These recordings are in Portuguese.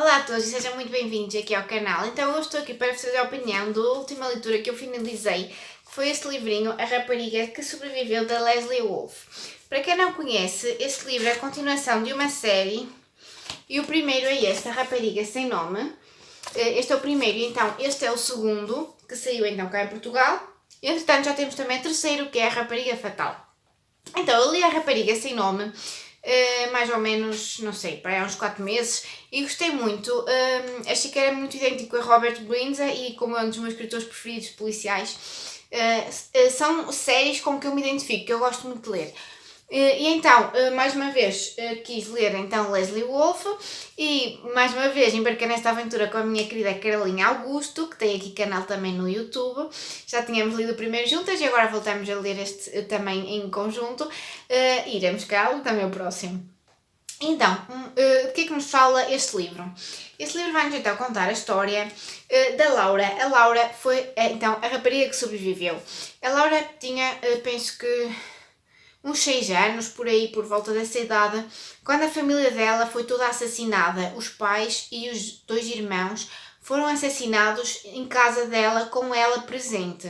Olá a todos e sejam muito bem-vindos aqui ao canal. Então eu estou aqui para vos fazer a opinião da última leitura que eu finalizei, que foi este livrinho, A Rapariga que Sobreviveu, da Leslie Wolfe. Para quem não conhece, este livro é a continuação de uma série e o primeiro é este, A Rapariga Sem Nome. Este é o primeiro e então este é o segundo, que saiu então cá em Portugal. Entretanto já temos também o terceiro, que é A Rapariga Fatal. Então eu li A Rapariga Sem Nome, mais ou menos, não sei, para há uns 4 meses, e gostei muito. Achei que era muito idêntico a Robert Brinza e como é um dos meus escritores preferidos policiais. São séries com que eu me identifico, que eu gosto muito de ler. E então, mais uma vez, quis ler então Leslie Wolfe e mais uma vez embarquei nesta aventura com a minha querida Carolinha Augusto, que tem aqui canal também no YouTube. Já tínhamos lido o primeiro juntas e agora voltamos a ler este também em conjunto. E iremos cá também o próximo. Então, de que é que nos fala este livro? Este livro vai-nos então contar a história da Laura. A Laura foi então a rapariga que sobreviveu. A Laura tinha, penso que uns 6 anos, por aí, por volta dessa idade, quando a família dela foi toda assassinada. Os pais e os 2 irmãos foram assassinados em casa dela com ela presente.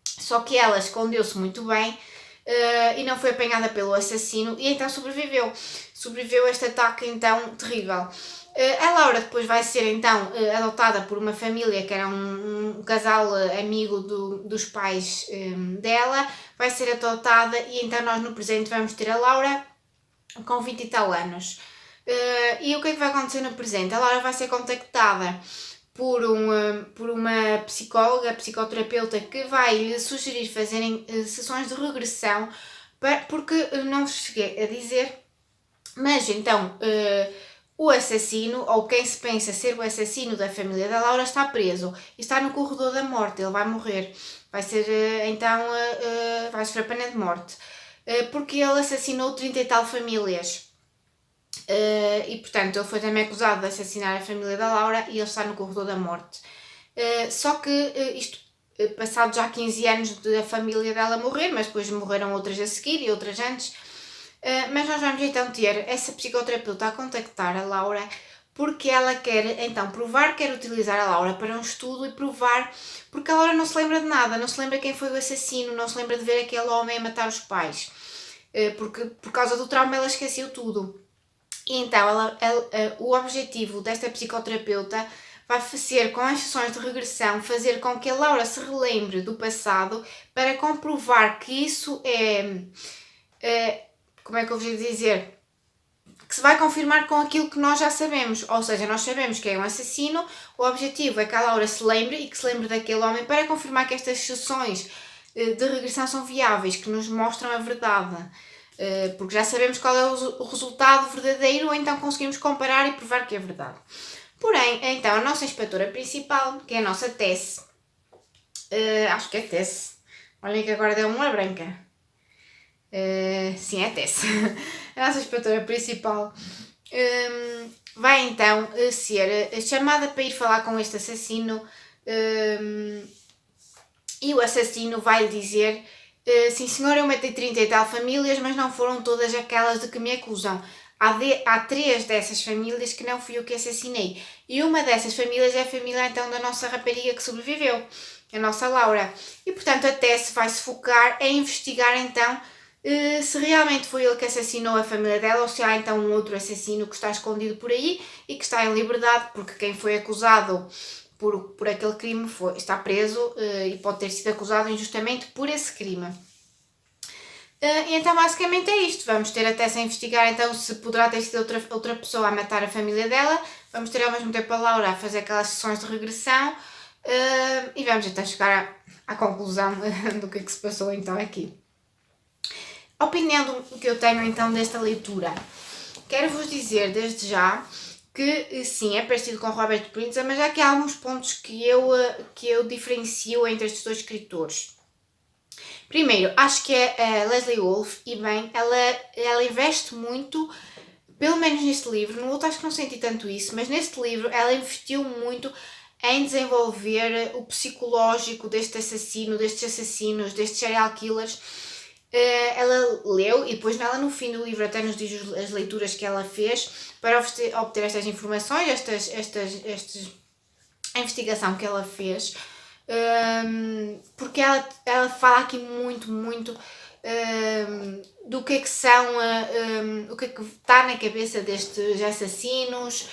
Só que ela escondeu-se muito bem e não foi apanhada pelo assassino e então sobreviveu. Sobreviveu a este ataque então terrível. A Laura depois vai ser então adotada por uma família que era um casal amigo dos pais dela, vai ser adotada e então nós no presente vamos ter a Laura com 20 e tal anos. E o que é que vai acontecer no presente? A Laura vai ser contactada por uma psicóloga, psicoterapeuta, que vai lhe sugerir fazerem sessões de regressão, porque não cheguei a dizer, mas então o assassino, ou quem se pensa ser o assassino da família da Laura, está preso e está no corredor da morte. Ele vai morrer, vai ser então vai sofrer pena de morte, porque ele assassinou 30 e tal famílias. E portanto ele foi também acusado de assassinar a família da Laura e ele está no corredor da morte. Só que isto passado já 15 anos da família dela morrer, mas depois morreram outras a seguir e outras antes. Mas nós vamos então ter essa psicoterapeuta a contactar a Laura porque ela quer então provar, quer utilizar a Laura para um estudo e provar, porque a Laura não se lembra de nada, não se lembra quem foi o assassino, não se lembra de ver aquele homem a matar os pais, porque por causa do trauma ela esqueceu tudo. E então o objetivo desta psicoterapeuta vai ser, com as sessões de regressão, fazer com que a Laura se relembre do passado para comprovar que isso como é que eu vos ia dizer? Que se vai confirmar com aquilo que nós já sabemos. Ou seja, nós sabemos que é um assassino, o objetivo é que a Laura se lembre e que se lembre daquele homem para confirmar que estas sessões de regressão são viáveis, que nos mostram a verdade. Porque já sabemos qual é o resultado verdadeiro, ou então conseguimos comparar e provar que é verdade. Porém, então, a nossa inspetora principal, que é a nossa Tess, acho que é Tess, olhem que agora deu uma branca. Sim, é a Tess. A nossa inspetora principal vai então ser chamada para ir falar com este assassino e o assassino vai lhe dizer: sim senhor, eu matei 30 e tal famílias, mas não foram todas aquelas de que me acusam. Há 3 dessas famílias que não fui eu que assassinei. E uma dessas famílias é a família então da nossa rapariga que sobreviveu, a nossa Laura. E portanto a Tess vai se focar em investigar então se realmente foi ele que assassinou a família dela ou se há então um outro assassino que está escondido por aí e que está em liberdade, porque quem foi acusado por aquele crime está preso e pode ter sido acusado injustamente por esse crime. E então basicamente é isto. Vamos ter até a investigar então se poderá ter sido outra pessoa a matar a família dela. Vamos ter ao mesmo tempo a Laura a fazer aquelas sessões de regressão e vamos então chegar à conclusão do que se passou então aqui. A opinião que eu tenho então desta leitura. Quero-vos dizer desde já que sim, é parecido com Robert Brinza, mas há aqui alguns pontos que eu diferencio entre estes 2 escritores. Primeiro, acho que a Leslie Wolfe, e bem, ela investe muito, pelo menos neste livro, no outro acho que não senti tanto isso, mas neste livro ela investiu muito em desenvolver o psicológico deste assassino, destes assassinos, destes serial killers, ela leu e depois ela no fim do livro até nos diz as leituras que ela fez para obter estas informações, a investigação que ela fez, porque ela fala aqui muito do que é que são, o que é que está na cabeça destes assassinos,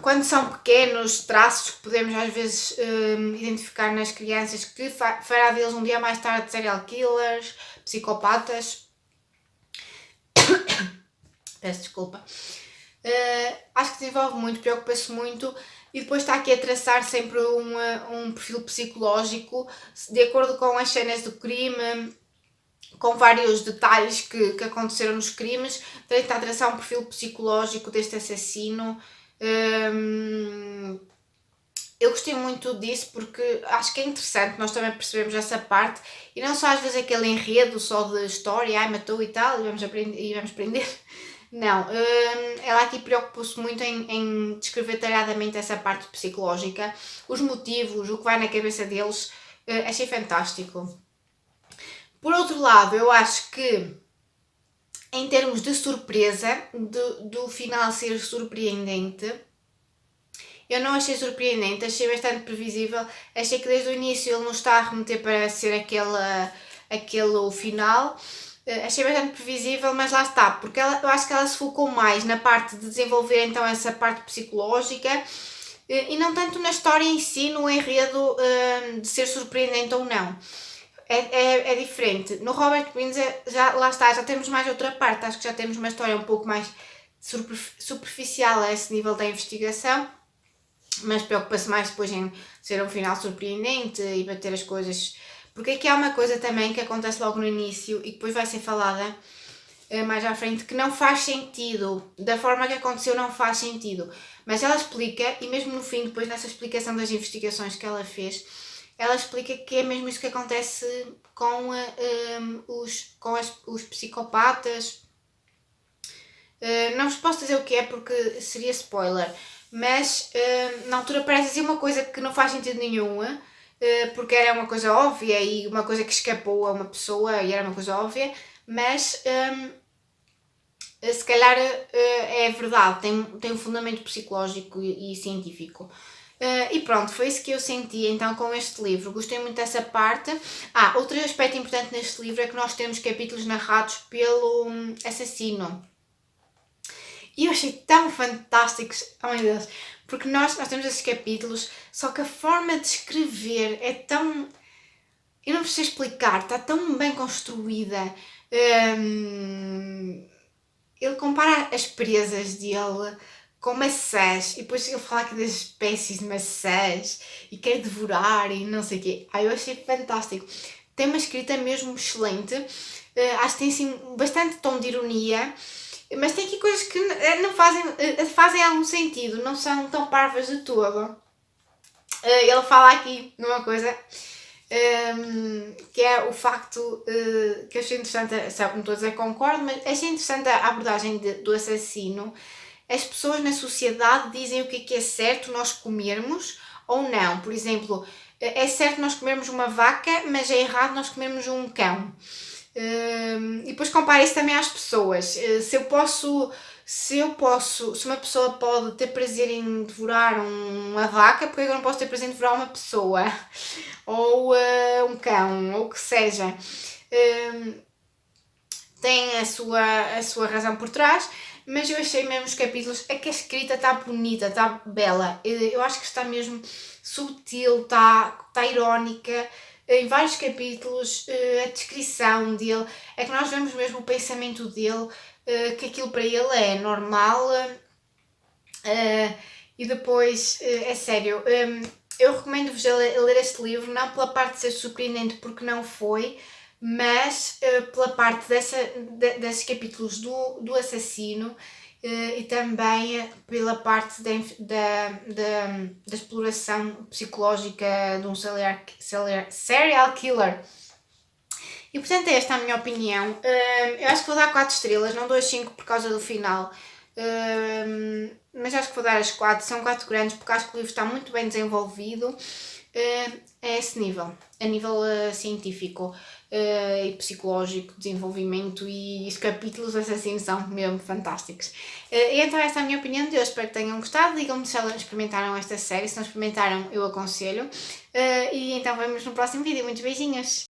quando são pequenos traços que podemos às vezes identificar nas crianças que fará deles um dia mais tarde serial killers, psicopatas. Peço desculpa. Acho que desenvolve muito, preocupa-se muito e depois está aqui a traçar sempre um perfil psicológico de acordo com as cenas do crime, com vários detalhes que aconteceram nos crimes, tenta a traçar um perfil psicológico deste assassino. Eu gostei muito disso porque acho que é interessante nós também percebemos essa parte e não só às vezes aquele enredo só de história, ai matou e tal, e vamos aprender. Não, ela aqui preocupou-se muito em descrever detalhadamente essa parte psicológica, os motivos, o que vai na cabeça deles, achei fantástico. Por outro lado, eu acho que em termos de surpresa, do final ser surpreendente, eu não achei surpreendente, achei bastante previsível, achei que desde o início ele não está a remeter para ser aquele o final, achei bastante previsível, mas lá está, porque eu acho que ela se focou mais na parte de desenvolver então essa parte psicológica e não tanto na história em si, no enredo de ser surpreendente ou não. É diferente. No Robert Windsor, lá está, já temos mais outra parte, acho que já temos uma história um pouco mais superficial a esse nível da investigação, mas preocupa-se mais depois em ser um final surpreendente e bater as coisas. Porque aqui há uma coisa também que acontece logo no início e que depois vai ser falada mais à frente, que não faz sentido, da forma que aconteceu não faz sentido, mas ela explica, e mesmo no fim, depois nessa explicação das investigações que ela fez, ela explica que é mesmo isso que acontece com os psicopatas. Não vos posso dizer o que é porque seria spoiler, mas na altura parece assim uma coisa que não faz sentido nenhum, porque era uma coisa óbvia e uma coisa que escapou a uma pessoa e era uma coisa óbvia, mas se calhar é verdade, tem um fundamento psicológico e científico. E pronto, foi isso que eu senti então com este livro. Gostei muito dessa parte. Outro aspecto importante neste livro é que nós temos capítulos narrados pelo assassino. E eu achei tão fantásticos, oh meu Deus, porque nós temos esses capítulos, só que a forma de escrever é tão... Eu não sei explicar, está tão bem construída. Ele compara as presas dele com maçãs e depois ele fala aqui das espécies de maçãs e quer devorar e não sei o quê. Eu achei fantástico. Tem uma escrita mesmo excelente. Acho que tem assim bastante tom de ironia, mas tem aqui coisas que não fazem algum sentido, não são tão parvas de todo. Ele fala aqui numa coisa que é o facto que eu achei interessante, não estou a dizer que concordo, mas achei interessante a abordagem do assassino. As pessoas na sociedade dizem o que é certo nós comermos ou não. Por exemplo, é certo nós comermos uma vaca, mas é errado nós comermos um cão. E depois compara isso também às pessoas. Se uma pessoa pode ter prazer em devorar uma vaca, porque eu não posso ter prazer em devorar uma pessoa? Ou um cão, ou o que seja. Tem a sua razão por trás, mas eu achei mesmo os capítulos, é que a escrita está bonita, está bela. Eu acho que está mesmo subtil, está irónica. Em vários capítulos, a descrição dele, é que nós vemos mesmo o pensamento dele, que aquilo para ele é normal. E depois, é sério, eu recomendo-vos a ler este livro, não pela parte de ser surpreendente, porque não foi, mas pela parte desses capítulos do assassino e também pela parte da exploração psicológica de um serial killer. E portanto esta é a minha opinião. Eu acho que vou dar 4 estrelas, não dou as 5 por causa do final. Mas acho que vou dar as 4, são 4 grandes porque acho que o livro está muito bem desenvolvido a esse nível, a nível científico. e psicológico, desenvolvimento, e os capítulos assassinos são mesmo fantásticos. E então esta é a minha opinião de hoje, espero que tenham gostado, digam-me se já experimentaram esta série, se não experimentaram eu aconselho, e então vemos no próximo vídeo, muitos beijinhos!